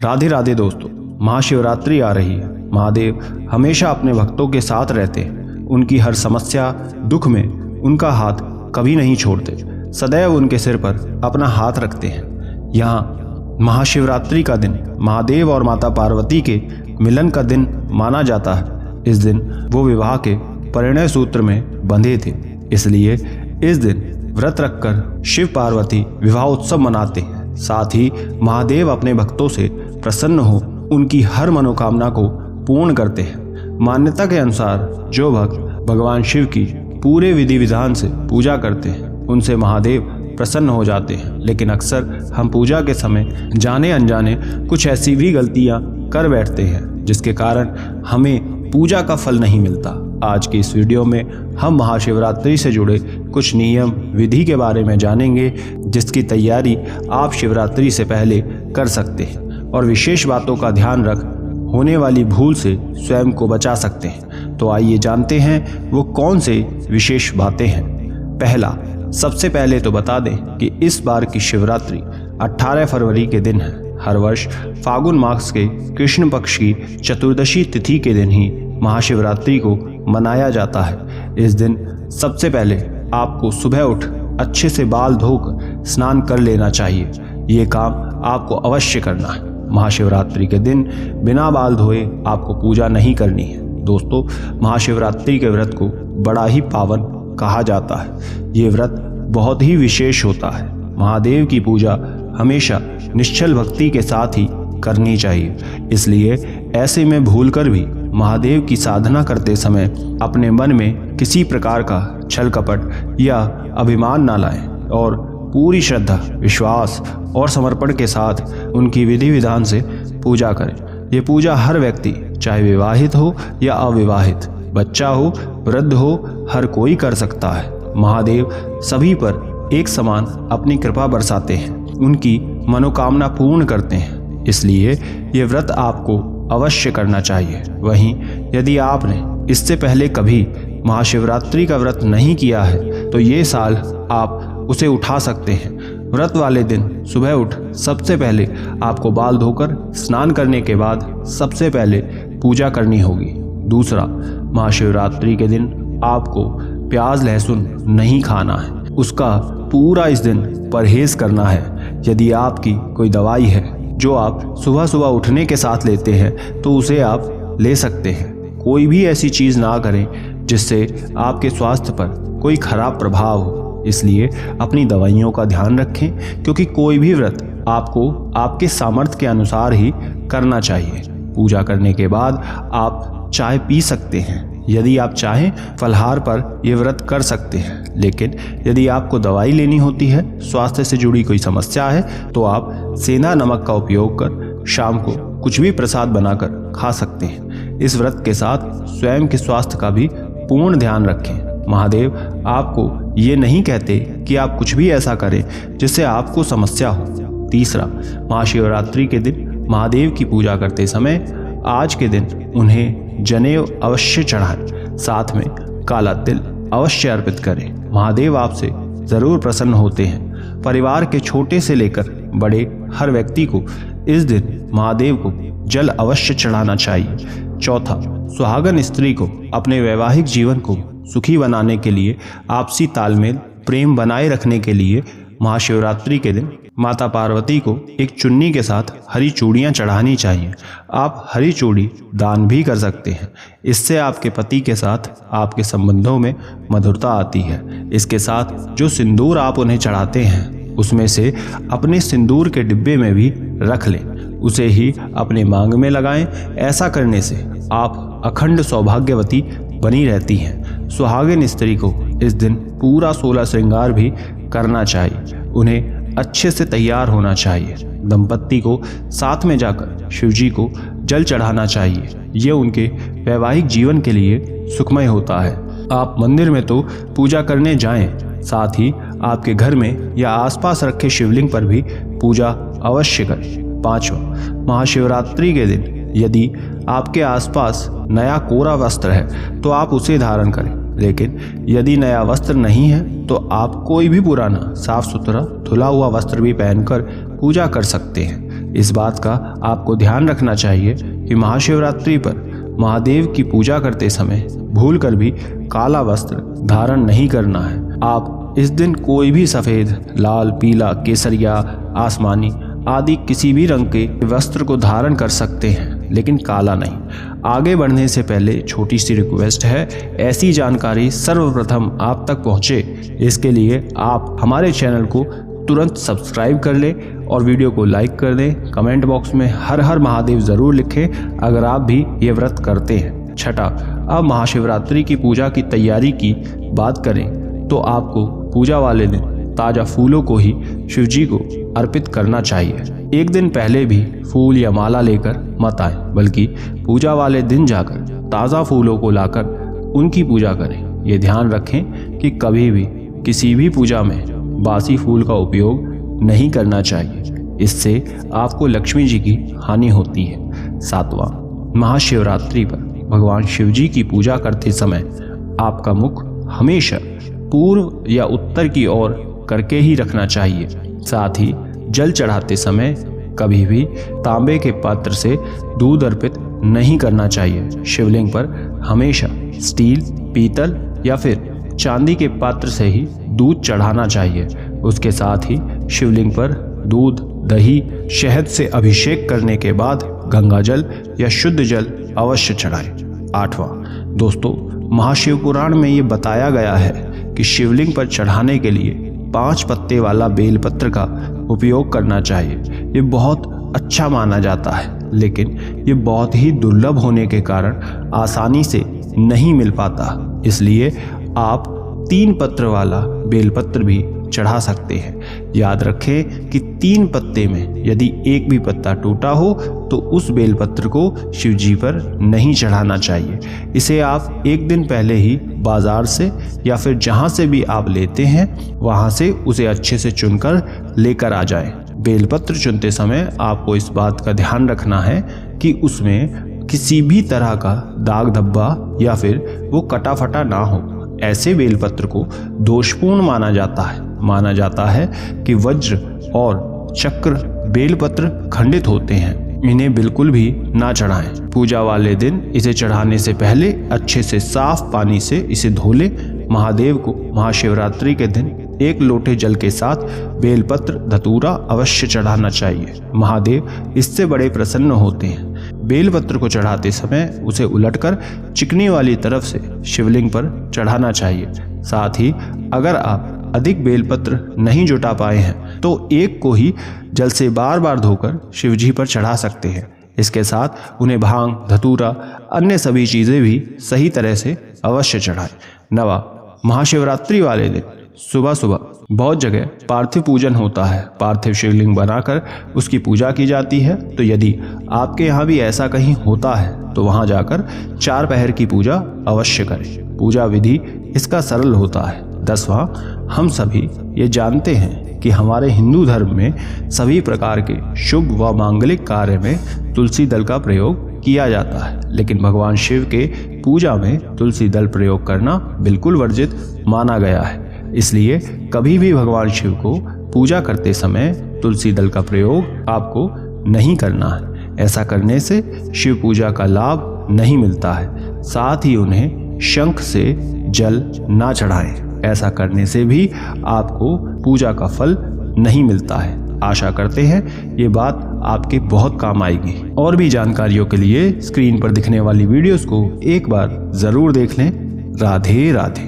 राधे राधे दोस्तों, महाशिवरात्रि आ रही है। महादेव हमेशा अपने भक्तों के साथ रहते हैं। उनकी हर समस्या दुख में उनका हाथ कभी नहीं छोड़ते, सदैव उनके सिर पर अपना हाथ रखते हैं। यहाँ महाशिवरात्रि का दिन महादेव और माता पार्वती के मिलन का दिन माना जाता है। इस दिन वो विवाह के परिणय सूत्र में बंधे थे, इसलिए इस दिन व्रत रखकर शिव पार्वती विवाह उत्सव मनाते हैं। साथ ही महादेव अपने भक्तों से प्रसन्न हो उनकी हर मनोकामना को पूर्ण करते हैं। मान्यता के अनुसार जो भक्त भगवान शिव की पूरे विधि विधान से पूजा करते हैं उनसे महादेव प्रसन्न हो जाते हैं। लेकिन अक्सर हम पूजा के समय जाने अनजाने कुछ ऐसी भी गलतियां कर बैठते हैं जिसके कारण हमें पूजा का फल नहीं मिलता। आज की इस वीडियो में हम महाशिवरात्रि से जुड़े कुछ नियम विधि के बारे में जानेंगे, जिसकी तैयारी आप शिवरात्रि से पहले कर सकते हैं और विशेष बातों का ध्यान रख होने वाली भूल से स्वयं को बचा सकते हैं। तो आइए जानते हैं वो कौन से विशेष बातें हैं। पहला, सबसे पहले तो बता दें कि इस बार की शिवरात्रि 18 फरवरी के दिन है। हर वर्ष फागुन मास के कृष्ण पक्ष की चतुर्दशी तिथि के दिन ही महाशिवरात्रि को मनाया जाता है। इस दिन सबसे पहले आपको सुबह उठ अच्छे से बाल धोकर स्नान कर लेना चाहिए। ये काम आपको अवश्य करना है। महाशिवरात्रि के दिन बिना बाल धोए आपको पूजा नहीं करनी है। दोस्तों, महाशिवरात्रि के व्रत को बड़ा ही पावन कहा जाता है। ये व्रत बहुत ही विशेष होता है। महादेव की पूजा हमेशा निश्चल भक्ति के साथ ही करनी चाहिए, इसलिए ऐसे में भूलकर भी महादेव की साधना करते समय अपने मन में किसी प्रकार का छल कपट या अभिमान न लाएं और पूरी श्रद्धा, विश्वास और समर्पण के साथ उनकी विधि विधान से पूजा करें। ये पूजा हर व्यक्ति, चाहे विवाहित हो या अविवाहित, बच्चा हो, वृद्ध हो, हर कोई कर सकता है। महादेव सभी पर एक समान अपनी कृपा बरसाते हैं, उनकी मनोकामना पूर्ण करते हैं, इसलिए ये व्रत आपको अवश्य करना चाहिए। वहीं यदि आपने इससे पहले कभी महाशिवरात्रि का व्रत नहीं किया है तो ये साल आप उसे उठा सकते हैं। व्रत वाले दिन सुबह उठ सबसे पहले आपको बाल धोकर स्नान करने के बाद सबसे पहले पूजा करनी होगी। दूसरा, महाशिवरात्रि के दिन आपको प्याज लहसुन नहीं खाना है, उसका पूरा इस दिन परहेज करना है। यदि आपकी कोई दवाई है जो आप सुबह सुबह उठने के साथ लेते हैं तो उसे आप ले सकते हैं। कोई भी ऐसी चीज़ ना करें जिससे आपके स्वास्थ्य पर कोई खराब प्रभाव हो, इसलिए अपनी दवाइयों का ध्यान रखें, क्योंकि कोई भी व्रत आपको आपके सामर्थ्य के अनुसार ही करना चाहिए। पूजा करने के बाद आप चाय पी सकते हैं। यदि आप चाहें फलाहार पर यह व्रत कर सकते हैं, लेकिन यदि आपको दवाई लेनी होती है, स्वास्थ्य से जुड़ी कोई समस्या है, तो आप सेंधा नमक का उपयोग कर शाम को कुछ भी प्रसाद बनाकर खा सकते हैं। इस व्रत के साथ स्वयं के स्वास्थ्य का भी पूर्ण ध्यान रखें। महादेव आपको ये नहीं कहते कि आप कुछ भी ऐसा करें जिससे आपको समस्या हो। तीसरा, महाशिवरात्रि के दिन महादेव की पूजा करते समय आज के दिन उन्हें जनेऊ अवश्य चढ़ाएं, साथ में काला तिल अवश्य अर्पित करें। महादेव आपसे जरूर प्रसन्न होते हैं। परिवार के छोटे से लेकर बड़े हर व्यक्ति को इस दिन महादेव को जल अवश्य चढ़ाना चाहिए। चौथा, सुहागन स्त्री को अपने वैवाहिक जीवन को सुखी बनाने के लिए, आपसी तालमेल प्रेम बनाए रखने के लिए महाशिवरात्रि के दिन माता पार्वती को एक चुन्नी के साथ हरी चूड़ियाँ चढ़ानी चाहिए। आप हरी चूड़ी दान भी कर सकते हैं। इससे आपके पति के साथ आपके संबंधों में मधुरता आती है। इसके साथ जो सिंदूर आप उन्हें चढ़ाते हैं उसमें से अपने सिंदूर के डिब्बे में भी रख लें, उसे ही अपने मांग में लगाएं। ऐसा करने से आप अखंड सौभाग्यवती बनी रहती हैं। सुहागिन स्त्री को इस दिन पूरा 16 श्रृंगार भी करना चाहिए। उन्हें अच्छे से तैयार होना चाहिए। दंपत्ति को साथ में जाकर शिवजी को जल चढ़ाना चाहिए। ये उनके वैवाहिक जीवन के लिए सुखमय होता है। आप मंदिर में तो पूजा करने जाएं, साथ ही आपके घर में या आसपास रखे शिवलिंग पर भी पूजा अवश्य करें। पांचवा, महाशिवरात्रि के दिन यदि आपके आसपास नया कोरा वस्त्र है तो आप उसे धारण करें, लेकिन यदि नया वस्त्र नहीं है तो आप कोई भी पुराना साफ सुथरा धुला हुआ वस्त्र भी पहनकर पूजा कर सकते हैं। इस बात का आपको ध्यान रखना चाहिए कि महाशिवरात्रि पर महादेव की पूजा करते समय भूलकर भी काला वस्त्र धारण नहीं करना है। आप इस दिन कोई भी सफ़ेद, लाल, पीला, केसरिया, आसमानी आदि किसी भी रंग के वस्त्र को धारण कर सकते हैं, लेकिन काला नहीं। आगे बढ़ने से पहले छोटी सी रिक्वेस्ट है, ऐसी जानकारी सर्वप्रथम आप तक पहुंचे, इसके लिए आप हमारे चैनल को तुरंत सब्सक्राइब कर लें और वीडियो को लाइक कर दें। कमेंट बॉक्स में हर हर महादेव ज़रूर लिखें अगर आप भी ये व्रत करते हैं। छठा, अब महाशिवरात्रि की पूजा की तैयारी की बात करें तो आपको पूजा वाले दिन ताज़ा फूलों को ही शिवजी को अर्पित करना चाहिए। एक दिन पहले भी फूल या माला लेकर मत आए, बल्कि पूजा वाले दिन जाकर ताज़ा फूलों को लाकर उनकी पूजा करें। ये ध्यान रखें कि कभी भी किसी भी पूजा में बासी फूल का उपयोग नहीं करना चाहिए, इससे आपको लक्ष्मी जी की हानि होती है। सातवां, महाशिवरात्रि पर भगवान शिवजी की पूजा करते समय आपका मुख हमेशा पूर्व या उत्तर की ओर करके ही रखना चाहिए। साथ ही जल चढ़ाते समय कभी भी तांबे के पात्र से दूध अर्पित नहीं करना चाहिए। शिवलिंग पर हमेशा स्टील, पीतल या फिर चांदी के पात्र से ही दूध चढ़ाना चाहिए। उसके साथ ही शिवलिंग पर दूध, दही, शहद से अभिषेक करने के बाद गंगा जल या शुद्ध जल अवश्य चढ़ाएं। आठवां, दोस्तों, महाशिव पुराण में ये बताया गया है कि शिवलिंग पर चढ़ाने के लिए 5 पत्ते वाला बेलपत्र का उपयोग करना चाहिए। ये बहुत अच्छा माना जाता है, लेकिन ये बहुत ही दुर्लभ होने के कारण आसानी से नहीं मिल पाता, इसलिए आप 3 पत्र वाला बेलपत्र भी चढ़ा सकते हैं। याद रखें कि 3 पत्ते में यदि एक भी पत्ता टूटा हो तो उस बेलपत्र को शिवजी पर नहीं चढ़ाना चाहिए। इसे आप एक दिन पहले ही बाजार से या फिर जहां से भी आप लेते हैं वहां से उसे अच्छे से चुनकर लेकर आ जाएं। बेलपत्र चुनते समय आपको इस बात का ध्यान रखना है कि उसमें किसी भी तरह का दाग धब्बा या फिर वो कटा फटा ना हो। ऐसे बेलपत्र को दोषपूर्ण माना जाता है कि वज्र और चक्र बेलपत्र खंडित होते हैं, इन्हें बिल्कुल भी ना चढ़ाएं। पूजा वाले दिन इसे चढ़ाने से पहले अच्छे से साफ पानी से इसे धो लें। महादेव को महाशिवरात्रि के दिन 1 लोटे जल के साथ बेलपत्र, धतूरा अवश्य चढ़ाना चाहिए। महादेव इससे बड़े प्रसन्न होते हैं। बेलपत्र को चढ़ाते समय उसे उलटकर चिकनी वाली तरफ से शिवलिंग पर चढ़ाना चाहिए। साथ ही अगर आप अधिक बेलपत्र नहीं जुटा पाए हैं तो एक को ही जल से बार बार धोकर शिवजी पर चढ़ा सकते हैं। इसके साथ उन्हें भांग, धतूरा, अन्य सभी चीज़ें भी सही तरह से अवश्य चढ़ाएं। नवा, महाशिवरात्रि वाले दिन सुबह सुबह बहुत जगह पार्थिव पूजन होता है। पार्थिव शिवलिंग बनाकर उसकी पूजा की जाती है। तो यदि आपके यहाँ भी ऐसा कहीं होता है तो वहाँ जाकर 4 पहर की पूजा अवश्य करें। पूजा विधि इसका सरल होता है। 10वां, हम सभी ये जानते हैं कि हमारे हिंदू धर्म में सभी प्रकार के शुभ व मांगलिक कार्य में तुलसी दल का प्रयोग किया जाता है, लेकिन भगवान शिव के पूजा में तुलसी दल प्रयोग करना बिल्कुल वर्जित माना गया है। इसलिए कभी भी भगवान शिव को पूजा करते समय तुलसी दल का प्रयोग आपको नहीं करना है। ऐसा करने से शिव पूजा का लाभ नहीं मिलता है। साथ ही उन्हें शंख से जल ना चढ़ाएं। ऐसा करने से भी आपको पूजा का फल नहीं मिलता है। आशा करते हैं ये बात आपके बहुत काम आएगी। और भी जानकारियों के लिए स्क्रीन पर दिखने वाली वीडियोस को एक बार जरूर देख लें। राधे राधे।